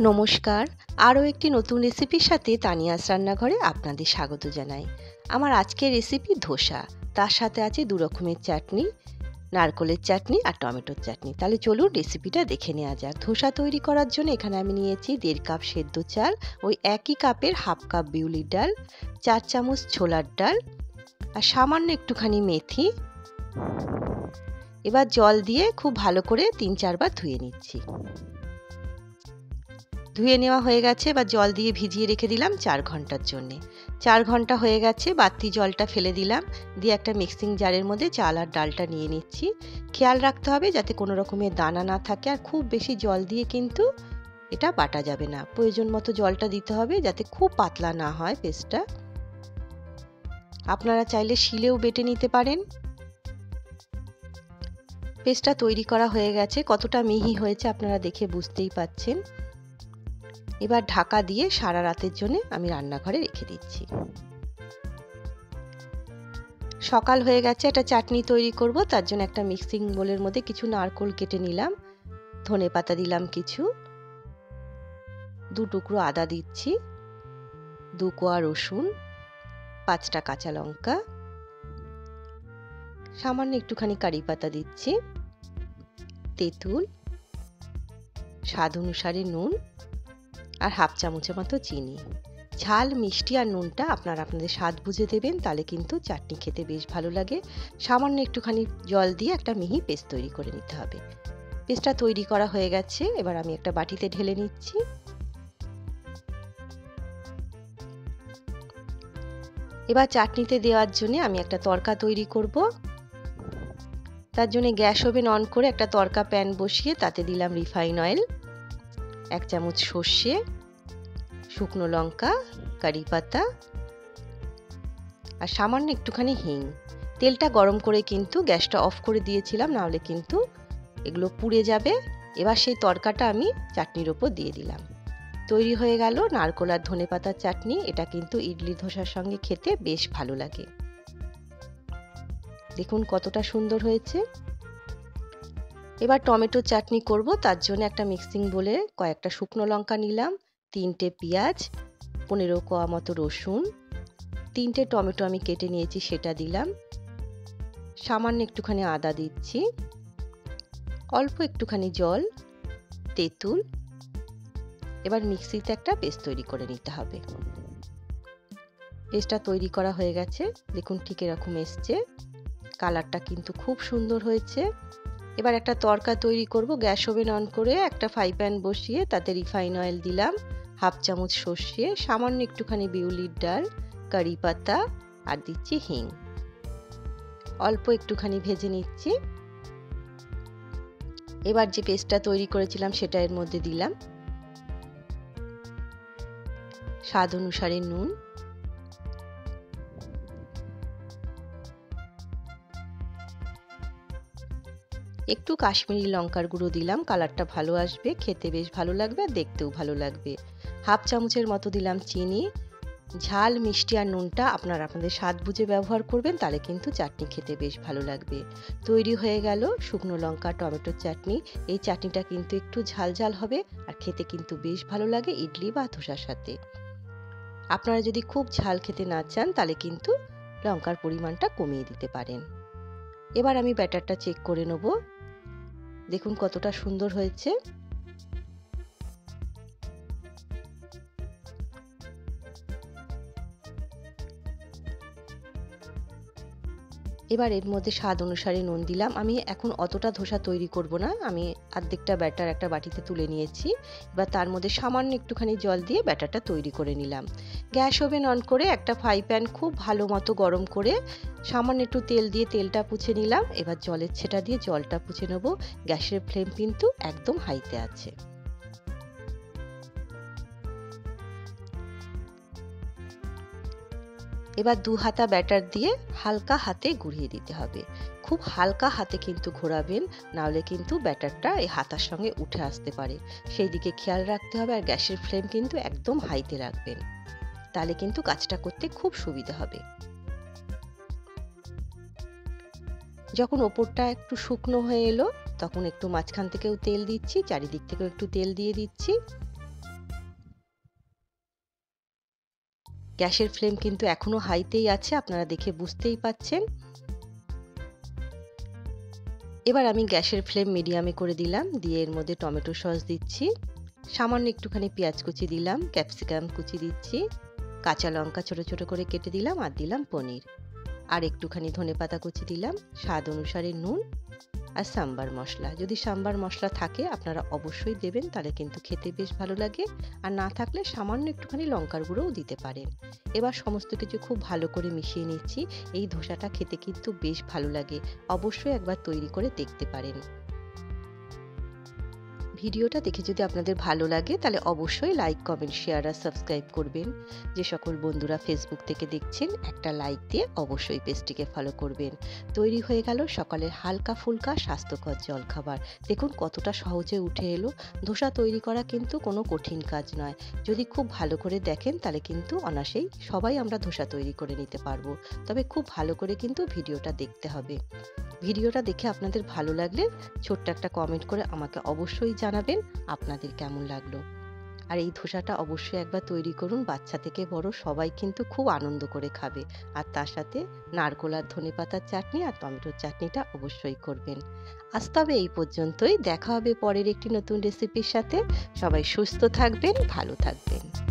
নমস্কার, আরও একটি নতুন রেসিপির সাথে তানিয়াস রান্নাঘরে আপনাদের স্বাগত জানাই। আমার আজকের রেসিপি ধোসা, তার সাথে আছে দু রকমের চাটনি, নারকোলের চাটনি আর টমেটোর চাটনি। তাহলে চলুন রেসিপিটা দেখে নেওয়া যাক। ধোসা তৈরি করার জন্য এখানে আমি নিয়েছি 1.5 কাপ সেদ্ধ চাল, ওই একই কাপের হাফ কাপ বিউলির ডাল, 4 চামচ ছোলার ডাল আর সামান্য একটুখানি মেথি। এবার জল দিয়ে খুব ভালো করে 3-4 বার ধুয়ে নিচ্ছি। ধুয়ে নেওয়া হয়ে গেছে, বা জল দিয়ে ভিজিয়ে রেখে দিলাম 4 ঘন্টার জন্য। 4 ঘন্টা হয়ে গেছে, বাড়তি জলটা ফেলে দিলাম, দিয়ে একটা মিক্সিং জারের মধ্যে চাল আর ডালটা নিয়ে নিচ্ছি। খেয়াল রাখতে হবে যাতে কোনো রকমের দানা না থাকে, আর খুব বেশি জল দিয়ে কিন্তু এটা বাটা যাবে না। প্রয়োজন মতো জলটা দিতে হবে যাতে খুব পাতলা না হয় পেস্টটা। আপনারা চাইলে শিলেও বেটে নিতে পারেন। পেস্টটা তৈরি করা হয়ে গেছে, কতটা মিহি হয়েছে আপনারা দেখে বুঝতেই পাচ্ছেন। এবার ঢাকা দিয়ে সারা রাতের জন্য আমি রান্নাঘরে রেখে দিচ্ছি। সকাল হয়ে গেছে, একটা চাটনি তৈরি করব। তার জন্য একটা মিক্সিং বোলের মধ্যে কিছু নারকোল কেটে নিলাম, ধনেপাতা দিলাম কিছু, 2 টুকরো আদা দিচ্ছি, 2 কোয়া রসুন, 5টা কাঁচা লঙ্কা, সামান্য একটুখানি কারি পাতা দিচ্ছি, তেঁতুল, স্বাদ অনুসারে নুন আর হাফ চামচের মতো চিনি। ঝাল, মিষ্টি আর নুনটা আপনারা আপনাদের স্বাদ বুঝে দেবেন, তাহলে কিন্তু চাটনি খেতে বেশ ভালো লাগে। সামান্য একটুখানি জল দিয়ে একটা মিহি পেস্ট তৈরি করে নিতে হবে। পেস্টটা তৈরি করা হয়ে গেছে, এবার আমি একটা বাটিতে ঢেলে নিচ্ছি। এবার চাটনিতে দেওয়ার জন্য আমি একটা তড়কা তৈরি করব। তার জন্য গ্যাস ওভেন অন করে একটা তড়কা প্যান বসিয়ে তাতে দিলাম রিফাইন অয়েল, 1 চামচ সর্ষে, শুকনো লঙ্কা, কারি পাতা আর সামান্য একটুখানি হিং। তেলটা গরম করে কিন্তু গ্যাসটা অফ করে দিয়েছিলাম, নাহলে কিন্তু এগুলো পুড়ে যাবে। এবার সেই তড়কাটা আমি চাটনির ওপর দিয়ে দিলাম। তৈরি হয়ে গেল নারকোল আর ধনেপাতার চাটনি। এটা কিন্তু ইডলি ধোসার সঙ্গে খেতে বেশ ভালো লাগে। দেখুন কতটা সুন্দর হয়েছে। এবার টমেটো চাটনি করব। তার জন্য একটা মিক্সিং বোলে কয়েকটা শুকনো লঙ্কা নিলাম, 3টে পেঁয়াজ, 15 কোয়া মতো রসুন, 3টে টমেটো আমি কেটে নিয়েছি সেটা দিলাম, সামান্য একটুখানি আদা দিচ্ছি, অল্প একটুখানি জল, তেঁতুল। এবার মিক্সিতে একটা পেস্ট তৈরি করে নিতে হবে। পেস্টটা তৈরি করা হয়ে গেছে, দেখুন ঠিক এরকম এসছে। কালারটা কিন্তু খুব সুন্দর হয়েছে। এবার একটা তড়কা তৈরি করব। গ্যাস ওভেন অন করে একটা ফ্রাই প্যান বসিয়ে তাতে রিফাইন অয়েল দিলাম, হাফ চামচ সর্ষে, সামান্য একটুখানি বিউলির ডাল, কারি পাতা আর দিচ্ছি হিং। অল্প একটুখানি ভেজে নিচ্ছি। এবার যে পেস্টটা তৈরি করেছিলাম সেটা এর মধ্যে দিলাম, স্বাদ অনুসারে নুন, একটু কাশ্মীরি লঙ্কার গুঁড়ো দিলাম, কালারটা ভালো আসবে, খেতে বেশ ভালো লাগবে আর দেখতেও ভালো লাগবে। হাফ চামচের মতো দিলাম চিনি। ঝাল, মিষ্টি আর নুনটা আপনারা আপনাদের স্বাদ বুঝে ব্যবহার করবেন, তাহলে কিন্তু চাটনি খেতে বেশ ভালো লাগবে। তৈরি হয়ে গেল শুকনো লঙ্কা টমেটোর চাটনি। এই চাটনিটা কিন্তু একটু ঝাল ঝাল হবে আর খেতে কিন্তু বেশ ভালো লাগে ইডলি বা ধোসার সাথে। আপনারা যদি খুব ঝাল খেতে না চান তাহলে কিন্তু লঙ্কার পরিমাণটা কমিয়ে দিতে পারেন। এবার আমি ব্যাটারটা চেক করে নেব। দেখুন কতটা সুন্দর হয়েছে। এবার এর মধ্যে স্বাদ অনুসারে নুন দিলাম। আমি এখন অতটা ধোসা তৈরি করব না, আমি অর্ধেকটা ব্যাটার একটা বাটিতে তুলে নিয়েছি। এবার তার মধ্যে সামান্য একটুখানি জল দিয়ে ব্যাটারটা তৈরি করে নিলাম। গ্যাস ওভেন অন করে একটা ফ্রাই প্যান খুব ভালো মতো গরম করে সামান্য একটু তেল দিয়ে তেলটা পুছে নিলাম। এবার জলের ছেটা দিয়ে জলটা পুছে নেব। গ্যাসের ফ্লেম কিন্তু একদম হাইতে আছে। এবার 2 হাতা ব্যাটার দিয়ে হালকা হাতে ঘুরিয়ে দিতে হবে। খুব হালকা হাতে কিন্তু ঘোরাবেন, নাহলে কিন্তু ব্যাটারটা এই হাতার সঙ্গে উঠে আসতে পারে। সেই দিকে খেয়াল রাখতে হবে। আর গ্যাসের ফ্লেম কিন্তু একদম হাইতে রাখবেন, তাহলে কিন্তু কাজটা করতে খুব সুবিধা হবে। যখন ওপরটা একটু শুকনো হয়ে এলো তখন একটু মাঝখান থেকেও তেল দিচ্ছি, চারিদিক থেকেও একটু তেল দিয়ে দিচ্ছি। গ্যাসের ফ্লেম কিন্তু এখনো হাইতেই আছে, আপনারা দেখে বুঝতেই পাচ্ছেন। এবার আমি গ্যাসের ফ্লেম মিডিয়ামে করে দিলাম, দিয়ে এর মধ্যে টমেটো সস দিচ্ছি, সামান্য একটুখানি পেঁয়াজ কুচি দিলাম, ক্যাপসিকাম কুচি দিচ্ছি, কাঁচা লঙ্কা ছোট ছোট করে কেটে দিলাম, আর দিলাম পনির, আর একটুখানি ধনেপাতা কুচি দিলাম, স্বাদ অনুসারে নুন আর সাম্বার মশলা। যদি সাম্বার মশলা থাকে আপনারা অবশ্যই দেবেন, তাহলে কিন্তু খেতে বেশ ভালো লাগে। আর না থাকলে সামান্য একটুখানি লঙ্কার গুঁড়োও দিতে পারেন। এবার সমস্ত কিছু খুব ভালো করে মিশিয়ে নিচ্ছি। এই ধোসাটা খেতে কিন্তু বেশ ভালো লাগে, অবশ্যই একবার তৈরি করে দেখতে পারেন। ভিডিওটা দেখে যদি আপনাদের ভালো লাগে তাহলে অবশ্যই লাইক, কমেন্ট, শেয়ার আর সাবস্ক্রাইব করবেন। যে সকল বন্ধুরা ফেসবুক থেকে দেখছেন একটা লাইক দিয়ে অবশ্যই পেজটিকে ফলো করবেন। তৈরি হয়ে গেল সকালের হালকা ফুলকা স্বাস্থ্যকর জলখাবার। দেখুন কতটা সহজে উঠে এলো। ধোসা তৈরি করা কিন্তু কোনো কঠিন কাজ নয়। যদি খুব ভালো করে দেখেন তাহলে কিন্তু অনায়াসেই সবাই আমরা ধোসা তৈরি করে নিতে পারবো। তবে খুব ভালো করে কিন্তু ভিডিওটা দেখতে হবে। ভিডিওটা দেখে আপনাদের ভালো লাগলে ছোট্ট একটা কমেন্ট করে আমাকে অবশ্যই জানাবেন আপনাদের কেমন লাগলো। আর এই ধোসাটা অবশ্যই একবার তৈরি করুন, বাচ্চা থেকে বড় সবাই কিন্তু খুব আনন্দ করে খাবে। আর তার সাথে নারকোল আর ধনেপাতার চাটনি আর টমেটোর চাটনিটা অবশ্যই করবেন। আজ তবে এই পর্যন্তই, দেখা হবে পরের একটি নতুন রেসিপির সাথে। সবাই সুস্থ থাকবেন, ভালো থাকবেন।